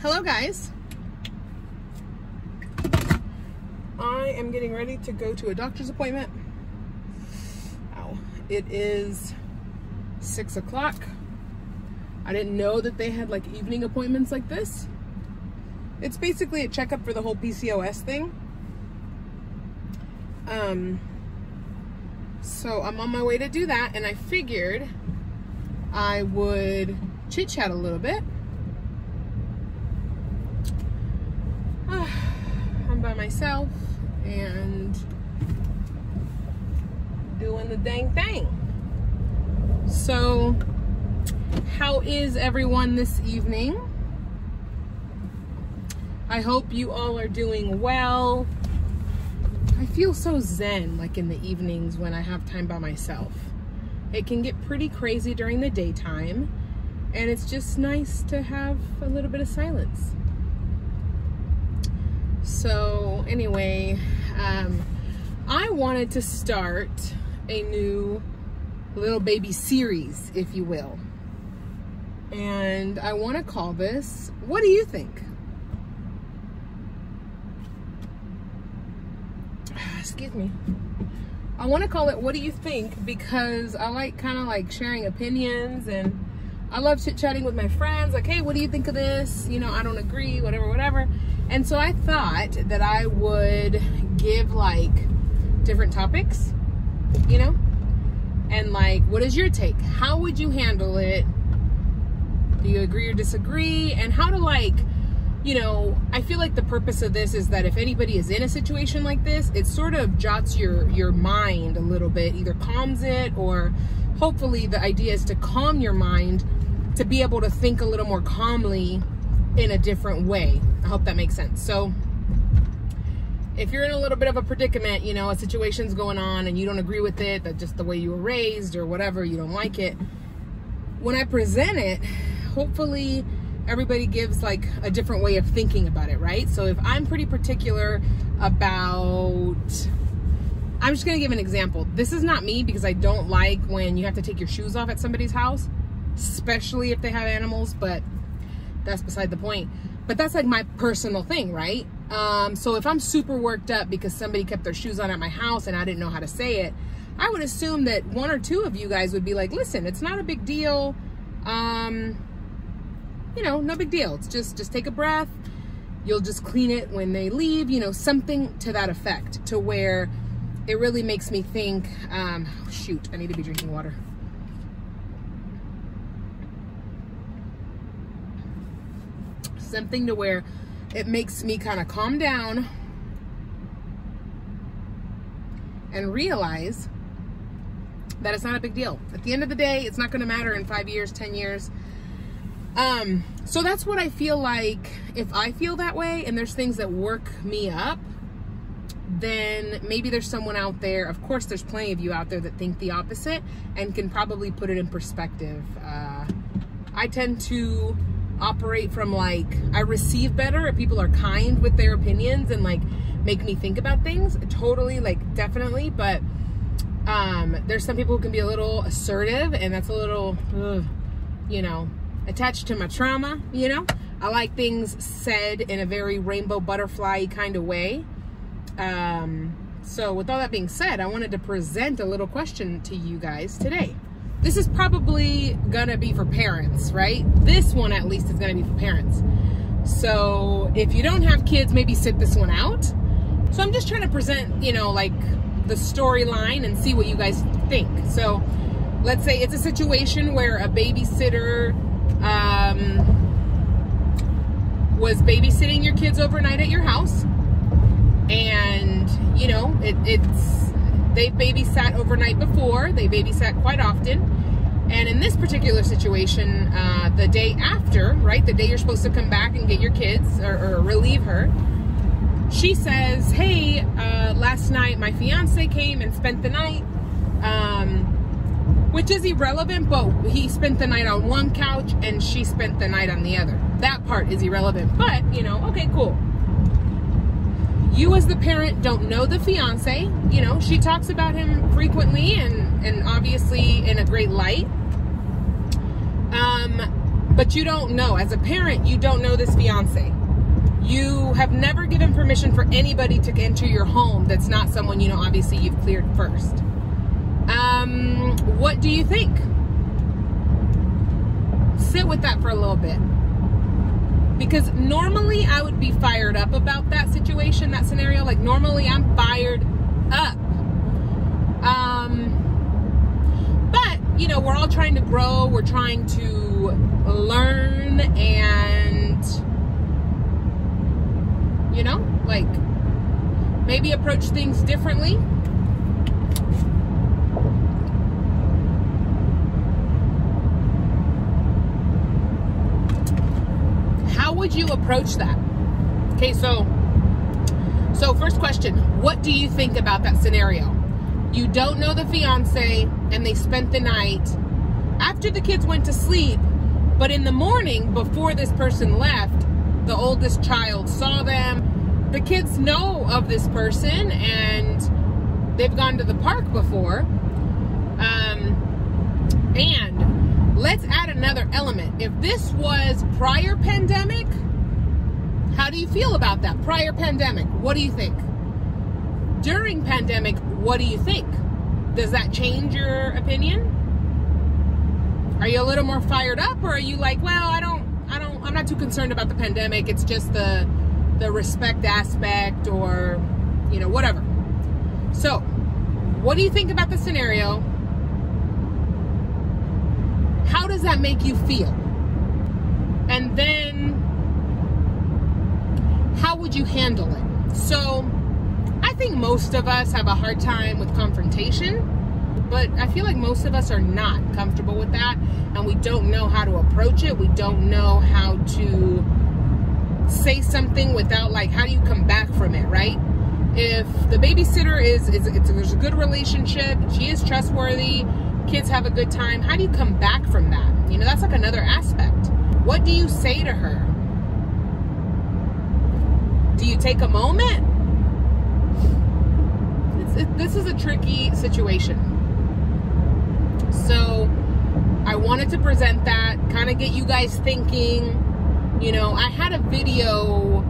Hello guys. I am getting ready to go to a doctor's appointment. Wow. It is 6 o'clock. I didn't know that they had like evening appointments like this. It's basically a checkup for the whole PCOS thing. So I'm on my way to do that, and I figured I would chit chat a little bit. I'm by myself and doing the dang thing. So how is everyone this evening? I hope you all are doing well. I feel so zen like in the evenings when I have time by myself. It can get pretty crazy during the daytime, and it's just nice to have a little bit of silence. So anyway, I wanted to start a new little baby series, if you will. And I want to call this, what do you think? Excuse me. I want to call it, what do you think? Because I like kind of like sharing opinions, and I love chit-chatting with my friends. Like, hey, what do you think of this? You know, I don't agree, whatever, whatever. And so I thought that I would give like different topics, you know? And like, what is your take? How would you handle it? Do you agree or disagree? And how to like, you know, I feel like the purpose of this is that if anybody is in a situation like this, it sort of jots your mind a little bit, either calms it, or hopefully the idea is to calm your mind to be able to think a little more calmly in a different way. I hope that makes sense. So if you're in a little bit of a predicament, you know, a situation's going on and you don't agree with it, that just the way you were raised or whatever, you don't like it, when I present it, hopefully everybody gives like a different way of thinking about it, right? So if I'm pretty particular about, I'm just gonna give an example. This is not me, because I don't like when you have to take your shoes off at somebody's house, especially if they have animals, but that's beside the point. But that's like my personal thing, right? So if I'm super worked up because somebody kept their shoes on at my house and I didn't know how to say it, I would assume that one or two of you guys would be like, listen, it's not a big deal. You know, no big deal. It's just take a breath. You'll just clean it when they leave, you know, something to that effect, to where it really makes me think, shoot, I need to be drinking water. Something to where it makes me kind of calm down and realize that it's not a big deal. At the end of the day, it's not going to matter in 5 years, 10 years. So that's what I feel like. If I feel that way and there's things that work me up, then maybe there's someone out there. Of course, there's plenty of you out there that think the opposite and can probably put it in perspective. I tend to operate from like, I receive better if people are kind with their opinions and like make me think about things. Totally, like definitely. But there's some people who can be a little assertive, and that's a little, you know, attached to my trauma, you know? I like things said in a very rainbow butterfly kind of way. So with all that being said, I wanted to present a little question to you guys today. This is probably gonna be for parents, right? This one at least is gonna be for parents. So if you don't have kids, maybe sit this one out. So I'm just trying to present, you know, like the storyline and see what you guys think. So let's say it's a situation where a babysitter was babysitting your kids overnight at your house, and you know they've babysat overnight before, they babysat quite often, and in this particular situation, the day after, right, the day you're supposed to come back and get your kids or relieve her, she says, hey, last night my fiance came and spent the night, which is irrelevant, but he spent the night on one couch and she spent the night on the other. That part is irrelevant, but, you know, okay, cool. You as the parent don't know the fiance. You know, she talks about him frequently and obviously in a great light. but you don't know. As a parent, you don't know this fiance. You have never given permission for anybody to enter your home that's not someone, you know, obviously you've cleared first. What do you think? Sit with that for a little bit. Because normally I would be fired up about that situation, that scenario. Like normally I'm fired up. But, you know, we're all trying to grow. We're trying to learn and, you know, like maybe approach things differently. How would you approach that? Okay, so first question, what do you think about that scenario? You don't know the fiance and they spent the night after the kids went to sleep, but in the morning before this person left, the oldest child saw them. The kids know of this person and they've gone to the park before. And let's add another element. If this was prior pandemic, how do you feel about that? Prior pandemic, what do you think? During pandemic, what do you think? Does that change your opinion? Are you a little more fired up, or are you like, well, I'm not too concerned about the pandemic. It's just the respect aspect, or, you know, whatever. So, what do you think about the scenario? How does that make you feel? And then, how would you handle it? So, I think most of us have a hard time with confrontation, but I feel like most of us are not comfortable with that, and we don't know how to approach it. We don't know how to say something without, like, how do you come back from it, right? If the babysitter there's a good relationship, she is trustworthy, kids have a good time, how do you come back from that? You know, that's like another aspect. What do you say to her? Do you take a moment? This is a tricky situation. So I wanted to present that, kind of get you guys thinking. You know, I had a video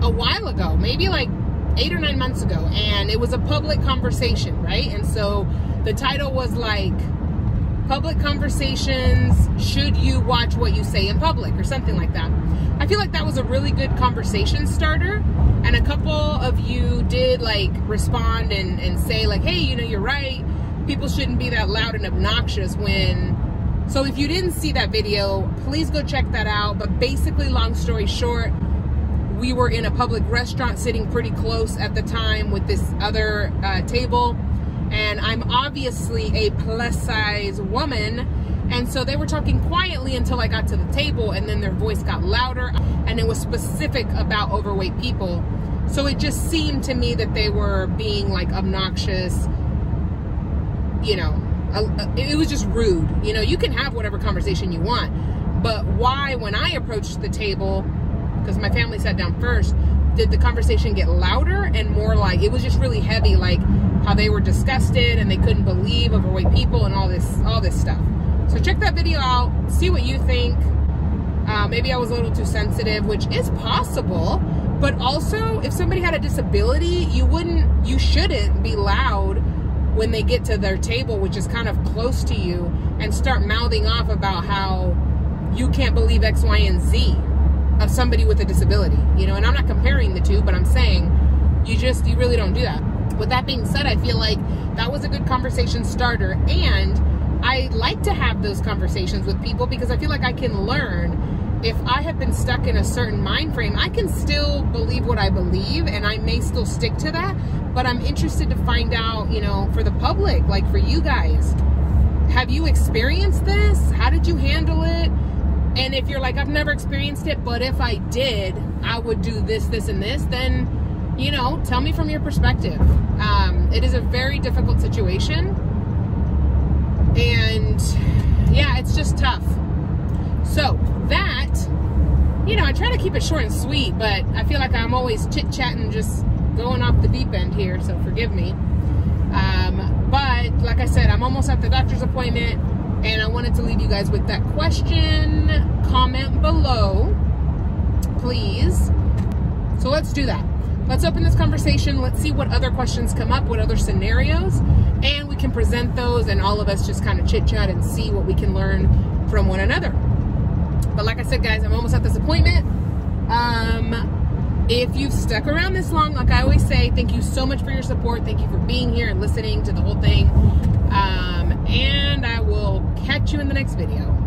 a while ago, maybe like 8 or 9 months ago, and it was a public conversation, right? And so the title was like, Public Conversations, Should You Watch What You Say in Public, or something like that. I feel like that was a really good conversation starter, and a couple of you did like respond and say like, hey, you know, you're right, people shouldn't be that loud and obnoxious when... So if you didn't see that video, please go check that out. But basically, long story short, we were in a public restaurant sitting pretty close at the time with this other table, and I'm obviously a plus size woman, and so they were talking quietly until I got to the table, and then their voice got louder, and it was specific about overweight people. So it just seemed to me that they were being like obnoxious, you know. It was just rude. You know, you can have whatever conversation you want, but why, when I approached the table, because my family sat down first, did the conversation get louder and more like, it was just really heavy, like how they were disgusted and they couldn't believe overweight people and all this stuff. So check that video out, see what you think. Maybe I was a little too sensitive, which is possible, but also if somebody had a disability, you shouldn't be loud when they get to their table, which is kind of close to you, and start mouthing off about how you can't believe X, Y, and Z of somebody with a disability, you know. And I'm not comparing the two, but I'm saying you really don't do that. With that being said, I feel like that was a good conversation starter, and I like to have those conversations with people because I feel like I can learn. If I have been stuck in a certain mind frame, I can still believe what I believe, and I may still stick to that, but I'm interested to find out, you know, for the public, like for you guys, have you experienced this? How did you handle it? And if you're like, I've never experienced it, but if I did, I would do this, this, and this, then, you know, tell me from your perspective. It is a very difficult situation, and yeah, it's just tough. So that, you know, I try to keep it short and sweet, but I feel like I'm always chit-chatting, just going off the deep end here, so forgive me. But like I said, I'm almost at the doctor's appointment. And I wanted to leave you guys with that question. Comment below, please. So let's do that. Let's open this conversation. Let's see what other questions come up, what other scenarios, and we can present those and all of us just kind of chit chat and see what we can learn from one another. But like I said, guys, I'm almost at this appointment. If you've stuck around this long, like I always say, thank you so much for your support. Thank you for being here and listening to the whole thing. And I will catch you in the next video.